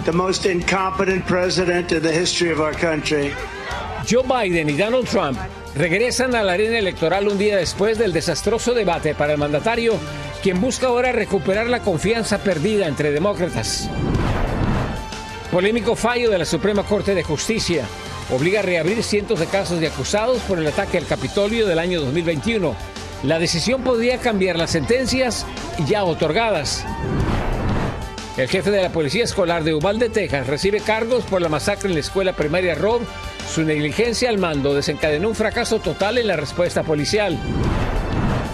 the most incompetent president in the history of our country. Joe Biden y Donald Trump regresan a la arena electoral un día después del desastroso debate para el mandatario, quien busca ahora recuperar la confianza perdida entre demócratas. Polémico fallo de la Suprema Corte de Justicia obliga a reabrir cientos de casos de acusados por el ataque al Capitolio del año 2021. La decisión podría cambiar las sentencias ya otorgadas. El jefe de la Policía Escolar de Uvalde, Texas, recibe cargos por la masacre en la escuela primaria Robb. Su negligencia al mando desencadenó un fracaso total en la respuesta policial.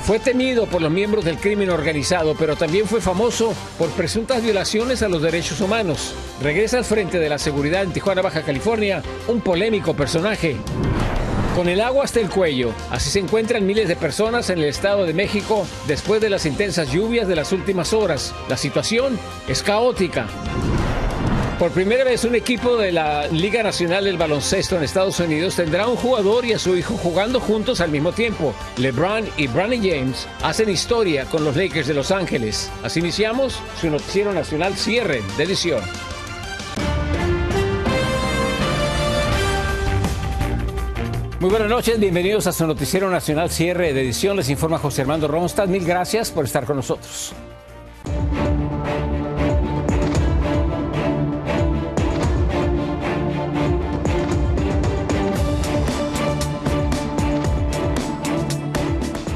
Fue temido por los miembros del crimen organizado, pero también fue famoso por presuntas violaciones a los derechos humanos. Regresa al frente de la seguridad en Tijuana, Baja California, un polémico personaje. Con el agua hasta el cuello, así se encuentran miles de personas en el Estado de México después de las intensas lluvias de las últimas horas. La situación es caótica. Por primera vez, un equipo de la Liga Nacional del Baloncesto en Estados Unidos tendrá a un jugador y a su hijo jugando juntos al mismo tiempo. LeBron y Bronny James hacen historia con los Lakers de Los Ángeles. Así iniciamos su noticiero nacional cierre de edición. Muy buenas noches, bienvenidos a su noticiero nacional cierre de edición. Les informa José Armando Ronstadt. Mil gracias por estar con nosotros.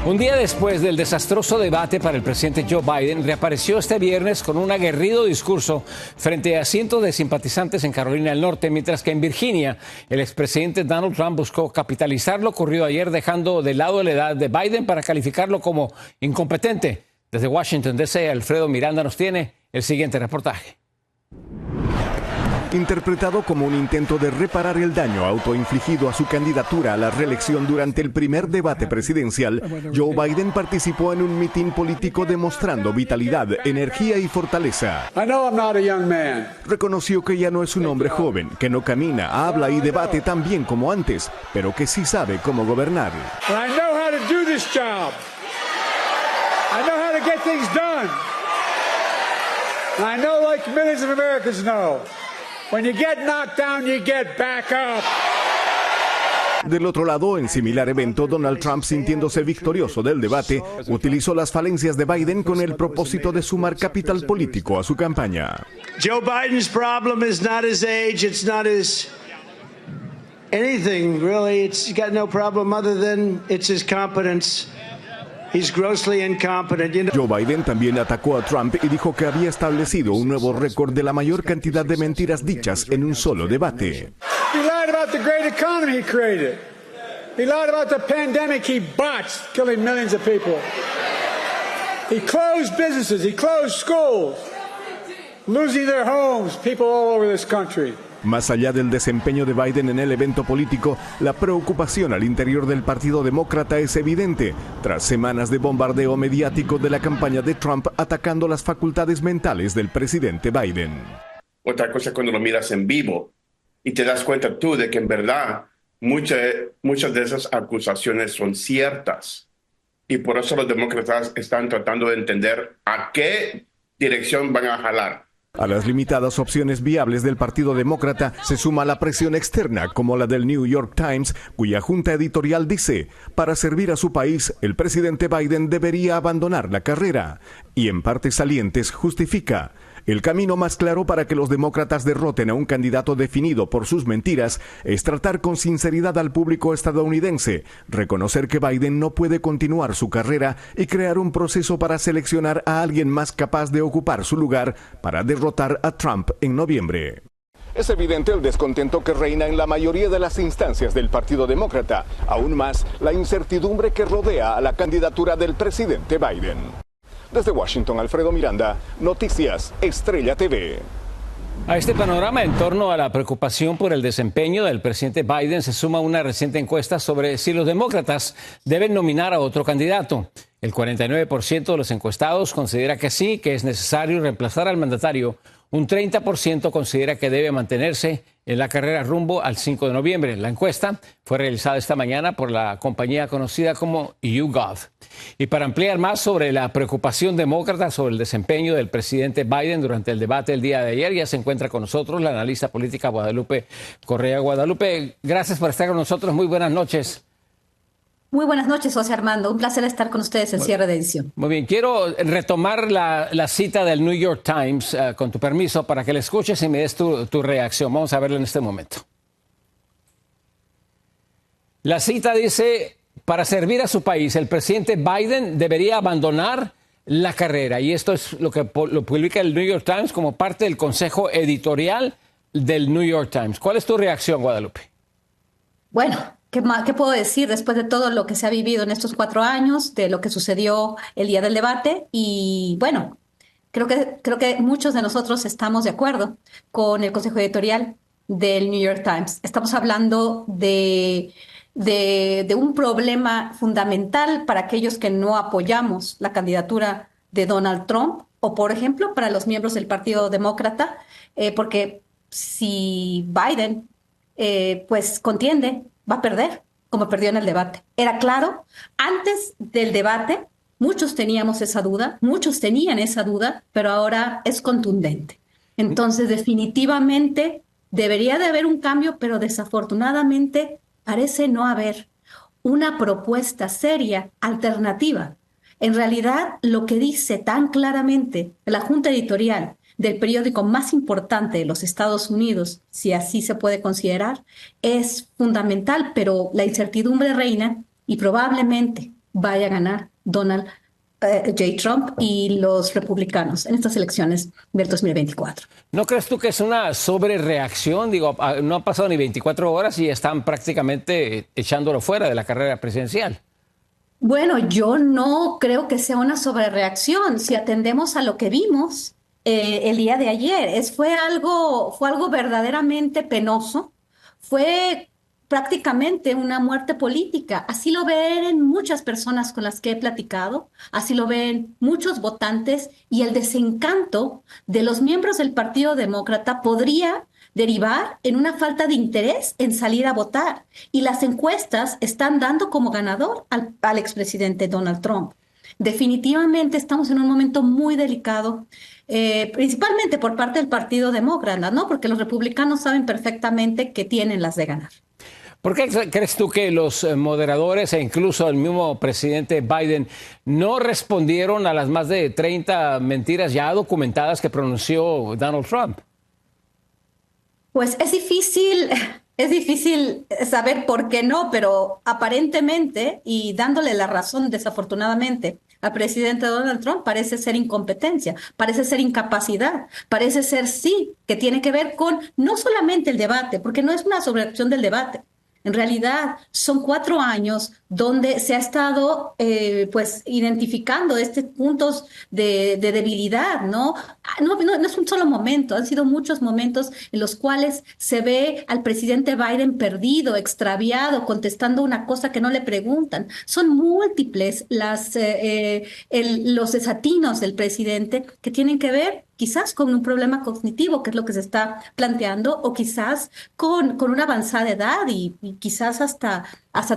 Un día después del desastroso debate para el presidente Joe Biden, reapareció este viernes con un aguerrido discurso frente a cientos de simpatizantes en Carolina del Norte, mientras que en Virginia el expresidente Donald Trump buscó capitalizar lo ocurrido ayer, dejando de lado la edad de Biden para calificarlo como incompetente. Desde Washington, D.C., Alfredo Miranda nos tiene el siguiente reportaje. Interpretado como un intento de reparar el daño autoinfligido a su candidatura a la reelección durante el primer debate presidencial, Joe Biden participó en un mitin político demostrando vitalidad, energía y fortaleza. Reconoció que ya no es un hombre joven, que no camina, habla y debate tan bien como antes, pero que sí sabe cómo gobernar. When you get knocked down, you get back up. Del otro lado, en similar evento, Donald Trump, sintiéndose victorioso del debate, utilizó las falencias de Biden con el propósito de sumar capital político a su campaña. Joe Biden's problem is not his age, it's not his anything, really. It's got no problem other than it's his competence. He's grossly incompetent. Joe Biden también atacó a Trump y dijo que había establecido un nuevo récord de la mayor cantidad de mentiras dichas en un solo debate. He lied about the great economy he created. He lied about the pandemic he botched, killing millions of people. He closed businesses, he closed schools, losing their homes, people all over this country. Más allá del desempeño de Biden en el evento político, la preocupación al interior del Partido Demócrata es evidente, tras semanas de bombardeo mediático de la campaña de Trump atacando las facultades mentales del presidente Biden. Otra cosa cuando lo miras en vivo y te das cuenta tú de que en verdad muchas de esas acusaciones son ciertas. Y por eso los demócratas están tratando de entender a qué dirección van a jalar. A las limitadas opciones viables del Partido Demócrata se suma la presión externa, como la del New York Times, cuya junta editorial dice: para servir a su país, el presidente Biden debería abandonar la carrera. Y en partes salientes justifica: el camino más claro para que los demócratas derroten a un candidato definido por sus mentiras es tratar con sinceridad al público estadounidense, reconocer que Biden no puede continuar su carrera y crear un proceso para seleccionar a alguien más capaz de ocupar su lugar para derrotar a Trump en noviembre. Es evidente el descontento que reina en la mayoría de las instancias del Partido Demócrata, aún más la incertidumbre que rodea a la candidatura del presidente Biden. Desde Washington, Alfredo Miranda, Noticias Estrella TV. A este panorama en torno a la preocupación por el desempeño del presidente Biden se suma una reciente encuesta sobre si los demócratas deben nominar a otro candidato. El 49% de los encuestados considera que sí, que es necesario reemplazar al mandatario. Un 30% considera que debe mantenerse en la carrera rumbo al 5 de noviembre. La encuesta fue realizada esta mañana por la compañía conocida como YouGov. Y para ampliar más sobre la preocupación demócrata sobre el desempeño del presidente Biden durante el debate el día de ayer, ya se encuentra con nosotros la analista política Guadalupe Correa. Guadalupe, gracias por estar con nosotros. Muy buenas noches. Muy buenas noches, José Armando. Un placer estar con ustedes en cierre de edición. Muy bien, quiero retomar la cita del New York Times, con tu permiso, para que la escuches y me des tu reacción. Vamos a verla en este momento. La cita dice: para servir a su país, el presidente Biden debería abandonar la carrera. Y esto es lo que lo publica el New York Times como parte del consejo editorial del New York Times. ¿Cuál es tu reacción, Guadalupe? Bueno, ¿qué puedo decir después de todo lo que se ha vivido en estos 4 años, de lo que sucedió el día del debate? Y bueno, creo que muchos de nosotros estamos de acuerdo con el consejo editorial del New York Times. Estamos hablando de un problema fundamental para aquellos que no apoyamos la candidatura de Donald Trump, o por ejemplo para los miembros del Partido Demócrata, porque si Biden pues contiende, va a perder, como perdió en el debate. Era claro, antes del debate muchos teníamos esa duda, muchos tenían esa duda, pero ahora es contundente. Entonces, definitivamente debería de haber un cambio, pero desafortunadamente parece no haber una propuesta seria, alternativa. En realidad, lo que dice tan claramente la Junta Editorial del periódico más importante de los Estados Unidos, si así se puede considerar, es fundamental, pero la incertidumbre reina y probablemente vaya a ganar Donald J. Trump y los republicanos en estas elecciones del 2024. ¿No crees tú que es una sobrereacción? Digo, no han pasado ni 24 horas y están prácticamente echándolo fuera de la carrera presidencial. Bueno, yo no creo que sea una sobrereacción. Si atendemos a lo que vimos el día de ayer, fue algo verdaderamente penoso. Fue prácticamente una muerte política. Así lo ven muchas personas con las que he platicado, así lo ven muchos votantes, y el desencanto de los miembros del Partido Demócrata podría derivar en una falta de interés en salir a votar. Y las encuestas están dando como ganador al expresidente Donald Trump. Definitivamente estamos en un momento muy delicado, principalmente por parte del Partido Demócrata, ¿no? Porque los republicanos saben perfectamente que tienen las de ganar. ¿Por qué crees tú que los moderadores e incluso el mismo presidente Biden no respondieron a las más de 30 mentiras ya documentadas que pronunció Donald Trump? Pues es difícil saber por qué no, pero aparentemente, y dándole la razón desafortunadamente al presidente Donald Trump, parece ser incompetencia, parece ser incapacidad, parece ser sí, que tiene que ver con no solamente el debate, porque no es una sobreacción del debate. En realidad, son 4 años donde se ha estado pues identificando estos puntos de debilidad, ¿no? No es un solo momento, han sido muchos momentos en los cuales se ve al presidente Biden perdido, extraviado, contestando una cosa que no le preguntan. Son múltiples los desatinos del presidente que tienen que ver quizás con un problema cognitivo, que es lo que se está planteando, o quizás con una avanzada edad y quizás hasta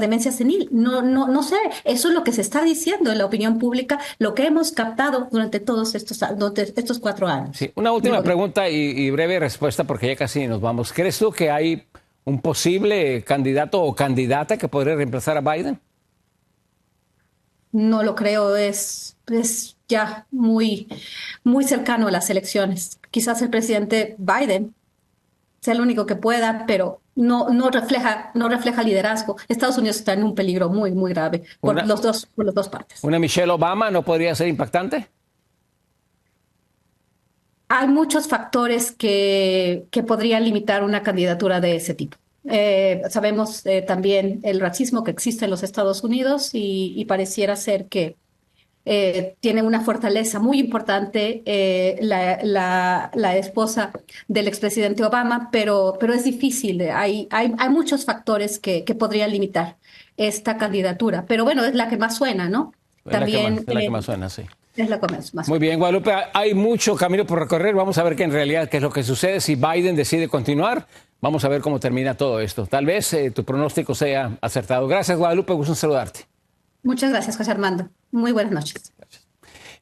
demencia senil. No sé, eso es lo que se está diciendo en la opinión pública, lo que hemos captado durante todos estos 4 años. Sí, una última pregunta y breve respuesta porque ya casi nos vamos. ¿Crees tú que hay un posible candidato o candidata que podría reemplazar a Biden? No lo creo, es ya muy cercano a las elecciones. Quizás el presidente Biden sea el único que pueda, pero no refleja liderazgo. Estados Unidos está en un peligro muy grave por las dos partes. ¿Una Michelle Obama no podría ser impactante? Hay muchos factores que podrían limitar una candidatura de ese tipo. Sabemos también el racismo que existe en los Estados Unidos y pareciera ser que tiene una fortaleza muy importante la esposa del expresidente Obama, pero es difícil. Hay muchos factores que podrían limitar esta candidatura. Pero bueno, es la que más suena, ¿no? también Es la que más suena, sí. es la que más. Muy bien, Guadalupe, hay mucho camino por recorrer. Vamos a ver qué en realidad qué es lo que sucede si Biden decide continuar. Vamos a ver cómo termina todo esto. Tal vez tu pronóstico sea acertado. Gracias, Guadalupe, gusto en saludarte. Muchas gracias, José Armando. Muy buenas noches.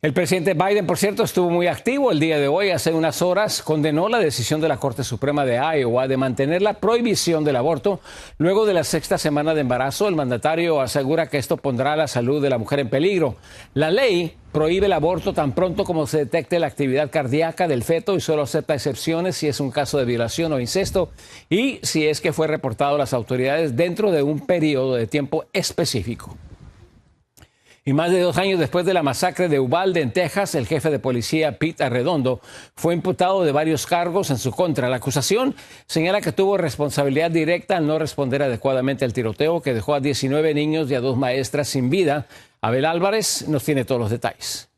El presidente Biden, por cierto, estuvo muy activo el día de hoy. Hace unas horas condenó la decisión de la Corte Suprema de Iowa de mantener la prohibición del aborto. Luego de la 6ª semana de embarazo, el mandatario asegura que esto pondrá la salud de la mujer en peligro. La ley prohíbe el aborto tan pronto como se detecte la actividad cardíaca del feto y solo acepta excepciones si es un caso de violación o incesto y si es que fue reportado a las autoridades dentro de un periodo de tiempo específico. Y más de 2 años después de la masacre de Uvalde, en Texas, el jefe de policía, Pete Arredondo, fue imputado de varios cargos en su contra. La acusación señala que tuvo responsabilidad directa al no responder adecuadamente al tiroteo que dejó a 19 niños y a 2 maestras sin vida. Abel Álvarez nos tiene todos los detalles.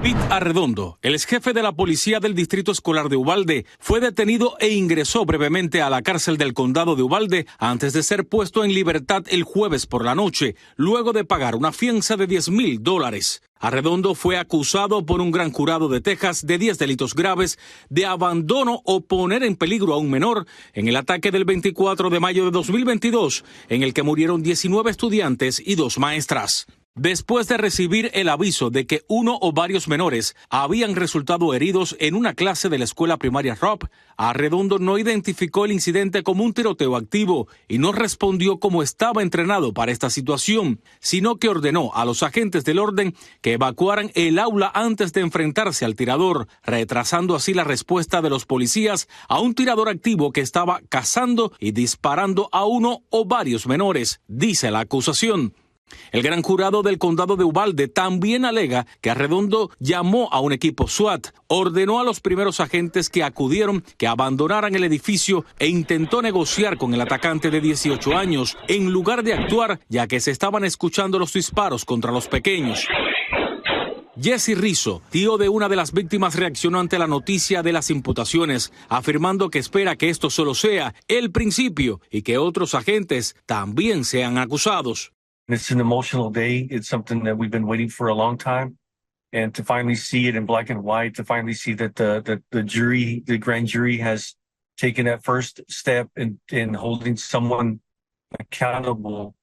Pete Arredondo, el exjefe de la policía del Distrito Escolar de Uvalde, fue detenido e ingresó brevemente a la cárcel del condado de Uvalde antes de ser puesto en libertad el jueves por la noche, luego de pagar una fianza de $10,000. Arredondo fue acusado por un gran jurado de Texas de 10 delitos graves de abandono o poner en peligro a un menor en el ataque del 24 de mayo de 2022, en el que murieron 19 estudiantes y 2 maestras. Después de recibir el aviso de que uno o varios menores habían resultado heridos en una clase de la escuela primaria Robb, Arredondo no identificó el incidente como un tiroteo activo y no respondió como estaba entrenado para esta situación, sino que ordenó a los agentes del orden que evacuaran el aula antes de enfrentarse al tirador, retrasando así la respuesta de los policías a un tirador activo que estaba cazando y disparando a uno o varios menores, dice la acusación. El gran jurado del condado de Uvalde también alega que Arredondo llamó a un equipo SWAT, ordenó a los primeros agentes que acudieron que abandonaran el edificio e intentó negociar con el atacante de 18 años, en lugar de actuar, ya que se estaban escuchando los disparos contra los pequeños. Jesse Rizzo, tío de una de las víctimas, reaccionó ante la noticia de las imputaciones, afirmando que espera que esto solo sea el principio y que otros agentes también sean acusados. It's an emotional day. It's something that we've been waiting for a long time. And to finally see it in black and white, to finally see that the jury, the grand jury has taken that first step in holding someone accountable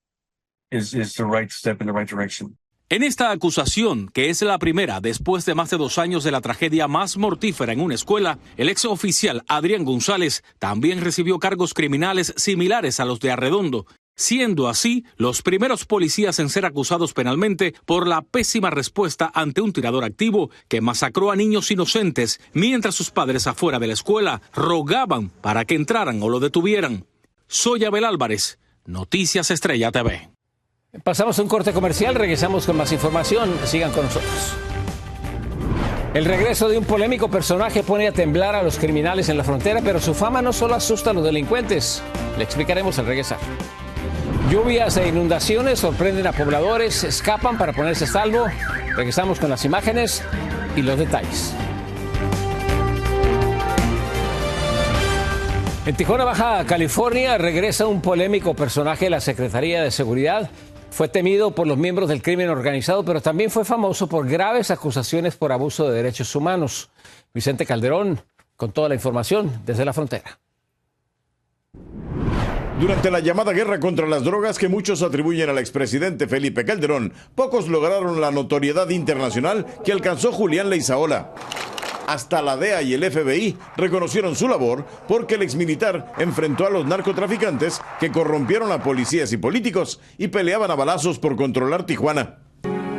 is the right step in the right direction. En esta acusación, que es la primera después de más de 2 años de la tragedia más mortífera en una escuela, el ex oficial Adrián González también recibió cargos criminales similares a los de Arredondo, siendo así los primeros policías en ser acusados penalmente por la pésima respuesta ante un tirador activo que masacró a niños inocentes mientras sus padres afuera de la escuela rogaban para que entraran o lo detuvieran. Soy Abel Álvarez, Noticias Estrella TV. Pasamos a un corte comercial, regresamos con más información. Sigan con nosotros. El regreso de un polémico personaje pone a temblar a los criminales en la frontera, pero su fama no solo asusta a los delincuentes. Le explicaremos al regresar. Lluvias e inundaciones sorprenden a pobladores, escapan para ponerse a salvo. Regresamos con las imágenes y los detalles. En Tijuana, Baja California, regresa un polémico personaje de la Secretaría de Seguridad. Fue temido por los miembros del crimen organizado, pero también fue famoso por graves acusaciones por abuso de derechos humanos. Vicente Calderón, con toda la información desde la frontera. Durante la llamada guerra contra las drogas que muchos atribuyen al expresidente Felipe Calderón, pocos lograron la notoriedad internacional que alcanzó Julián Leizaola. Hasta la DEA y el FBI reconocieron su labor porque el exmilitar enfrentó a los narcotraficantes que corrompieron a policías y políticos y peleaban a balazos por controlar Tijuana.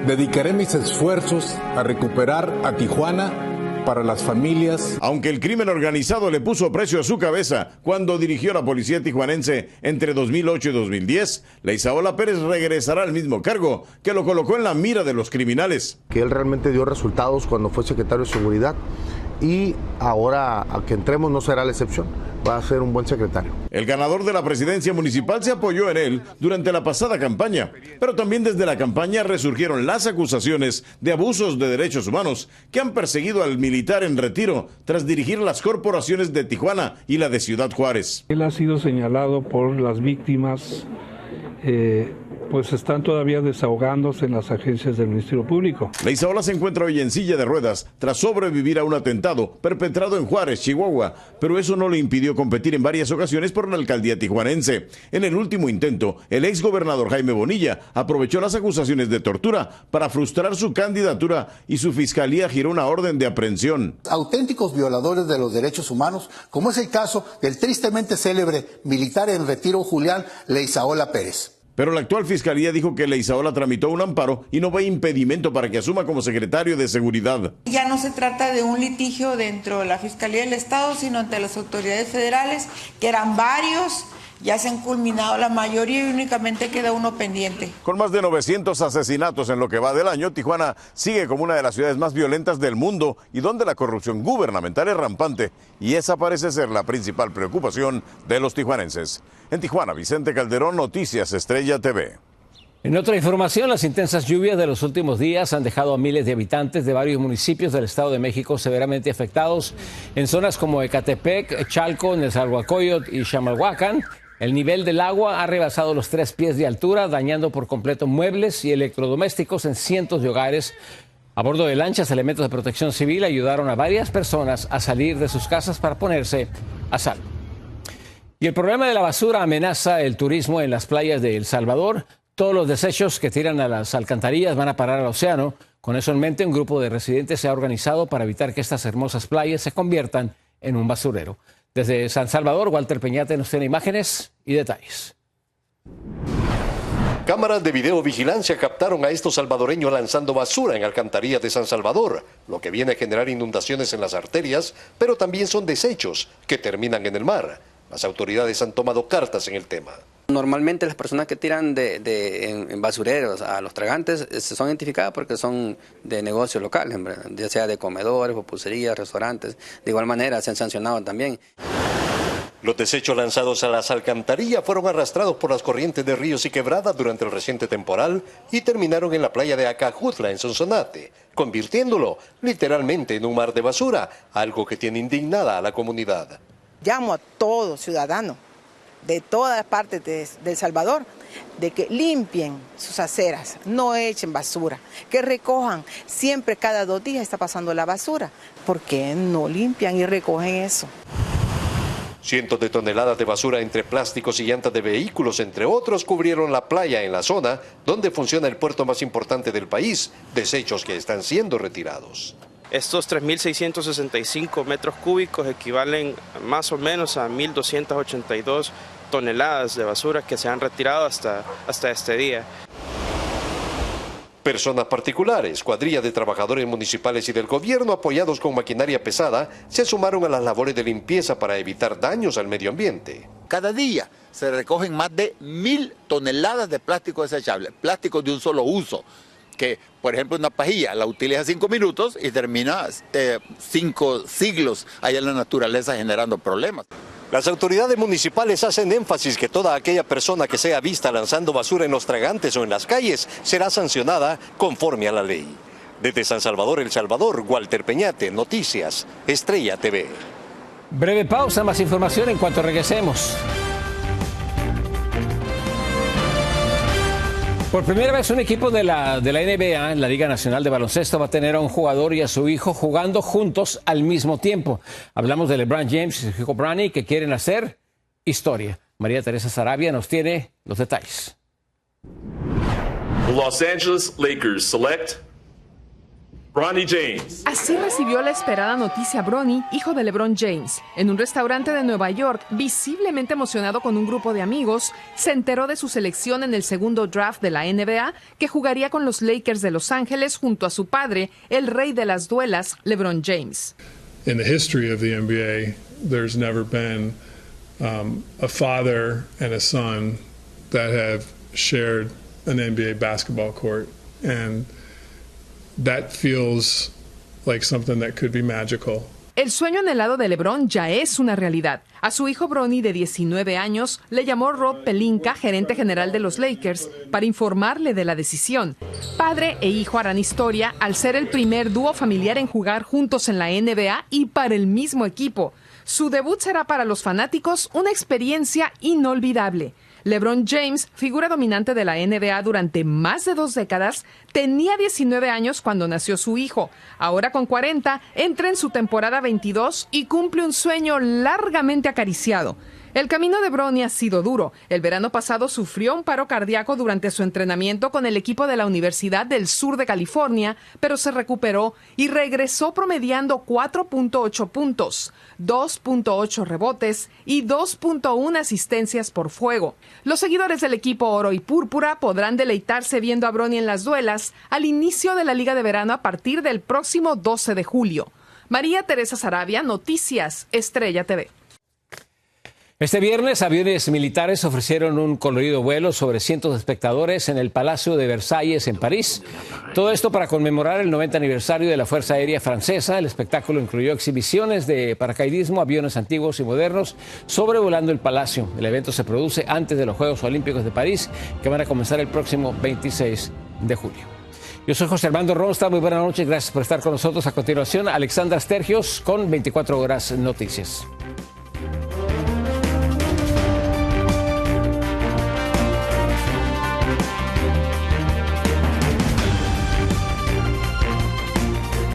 Dedicaré mis esfuerzos a recuperar a Tijuana para las familias. Aunque el crimen organizado le puso precio a su cabeza cuando dirigió la policía tijuanense entre 2008 y 2010, Leizaola Pérez regresará al mismo cargo que lo colocó en la mira de los criminales. Que él realmente dio resultados cuando fue secretario de Seguridad y ahora a que entremos no será la excepción. Va a ser un buen secretario. El ganador de la presidencia municipal se apoyó en él durante la pasada campaña, pero también desde la campaña resurgieron las acusaciones de abusos de derechos humanos que han perseguido al militar en retiro tras dirigir las corporaciones de Tijuana y la de Ciudad Juárez. Él ha sido señalado por las víctimas pues están todavía desahogándose en las agencias del Ministerio Público. Leizaola se encuentra hoy en silla de ruedas tras sobrevivir a un atentado perpetrado en Juárez, Chihuahua, pero eso no le impidió competir en varias ocasiones por la alcaldía tijuanense. En el último intento, el exgobernador Jaime Bonilla aprovechó las acusaciones de tortura para frustrar su candidatura y su fiscalía giró una orden de aprehensión. Auténticos violadores de los derechos humanos, como es el caso del tristemente célebre militar en retiro Julián Leizaola Pérez. Pero la actual fiscalía dijo que Leizaola tramitó un amparo y no ve impedimento para que asuma como secretario de Seguridad. Ya no se trata de un litigio dentro de la Fiscalía del Estado, sino ante las autoridades federales, que eran varios. Ya se han culminado la mayoría y únicamente queda uno pendiente. Con más de 900 asesinatos en lo que va del año, Tijuana sigue como una de las ciudades más violentas del mundo y donde la corrupción gubernamental es rampante. Y esa parece ser la principal preocupación de los tijuanenses. En Tijuana, Vicente Calderón, Noticias Estrella TV. En otra información, las intensas lluvias de los últimos días han dejado a miles de habitantes de varios municipios del Estado de México severamente afectados en zonas como Ecatepec, Chalco, Nezahualcóyotl y Xamalhuacán. El nivel del agua ha rebasado los 3 pies de altura, dañando por completo muebles y electrodomésticos en cientos de hogares. A bordo de lanchas, elementos de protección civil ayudaron a varias personas a salir de sus casas para ponerse a salvo. Y el problema de la basura amenaza el turismo en las playas de El Salvador. Todos los desechos que tiran a las alcantarillas van a parar al océano. Con eso en mente, un grupo de residentes se ha organizado para evitar que estas hermosas playas se conviertan en un basurero. Desde San Salvador, Walter Peñate nos tiene imágenes y detalles. Cámaras de videovigilancia captaron a estos salvadoreños lanzando basura en alcantarillas de San Salvador, lo que viene a generar inundaciones en las arterias, pero también son desechos que terminan en el mar. Las autoridades han tomado cartas en el tema. Normalmente las personas que tiran en basureros a los tragantes son identificadas porque son de negocios locales, ya sea de comedores, pupuserías, restaurantes. De igual manera se han sancionado también. Los desechos lanzados a las alcantarillas fueron arrastrados por las corrientes de ríos y quebradas durante el reciente temporal y terminaron en la playa de Acajutla, en Sonsonate, convirtiéndolo literalmente en un mar de basura, algo que tiene indignada a la comunidad. Llamo a todo ciudadano de todas partes de El Salvador de que limpien sus aceras, no echen basura, que recojan. Siempre cada 2 días está pasando la basura. ¿Por qué no limpian y recogen eso? Cientos de toneladas de basura entre plásticos y llantas de vehículos, entre otros, cubrieron la playa en la zona donde funciona el puerto más importante del país, desechos que están siendo retirados. Estos 3.665 metros cúbicos equivalen más o menos a 1.282 toneladas de basura que se han retirado hasta este día. Personas particulares, cuadrillas de trabajadores municipales y del gobierno apoyados con maquinaria pesada se sumaron a las labores de limpieza para evitar daños al medio ambiente. Cada día se recogen más de 1.000 toneladas de plástico desechable, plástico de un solo uso, que por ejemplo una pajilla la utiliza 5 minutos y termina 5 siglos allá en la naturaleza generando problemas. Las autoridades municipales hacen énfasis que toda aquella persona que sea vista lanzando basura en los tragantes o en las calles será sancionada conforme a la ley. Desde San Salvador, El Salvador, Walter Peñate, Noticias Estrella TV. Breve pausa, más información en cuanto regresemos. Por primera vez un equipo de la NBA, en la Liga Nacional de Baloncesto, va a tener a un jugador y a su hijo jugando juntos al mismo tiempo. Hablamos de LeBron James y su hijo Bronny, que quieren hacer historia. María Teresa Sarabia nos tiene los detalles. Los Angeles Lakers select Bronny James. Así recibió la esperada noticia Bronny, hijo de LeBron James. En un restaurante de Nueva York, visiblemente emocionado con un grupo de amigos, se enteró de su selección en el segundo draft de la NBA, que jugaría con los Lakers de Los Ángeles junto a su padre, el rey de las duelas, LeBron James. In the history of the NBA, there's never been a father and a son that have shared an NBA basketball court, and that feels like something that could be magical. El sueño anhelado de LeBron ya es una realidad. A su hijo Bronny, de 19 años, le llamó Rob Pelinka, gerente general de los Lakers, para informarle de la decisión. Padre e hijo harán historia al ser el primer dúo familiar en jugar juntos en la NBA y para el mismo equipo. Su debut será para los fanáticos una experiencia inolvidable. LeBron James, figura dominante de la NBA durante más de 2 décadas, tenía 19 años cuando nació su hijo. Ahora con 40, entra en su temporada 22 y cumple un sueño largamente acariciado. El camino de Bronny ha sido duro. El verano pasado sufrió un paro cardíaco durante su entrenamiento con el equipo de la Universidad del Sur de California, pero se recuperó y regresó promediando 4.8 puntos, 2.8 rebotes y 2.1 asistencias por juego. Los seguidores del equipo oro y púrpura podrán deleitarse viendo a Bronny en las duelas al inicio de la Liga de Verano a partir del próximo 12 de julio. María Teresa Sarabia, Noticias Estrella TV. Este viernes, aviones militares ofrecieron un colorido vuelo sobre cientos de espectadores en el Palacio de Versalles, en París. Todo esto para conmemorar el 90 aniversario de la Fuerza Aérea Francesa. El espectáculo incluyó exhibiciones de paracaidismo, aviones antiguos y modernos sobrevolando el palacio. El evento se produce antes de los Juegos Olímpicos de París, que van a comenzar el próximo 26 de julio. Yo soy José Armando Ronsta, muy buenas noches, gracias por estar con nosotros. A continuación, Alexandra Stergios con 24 Horas Noticias.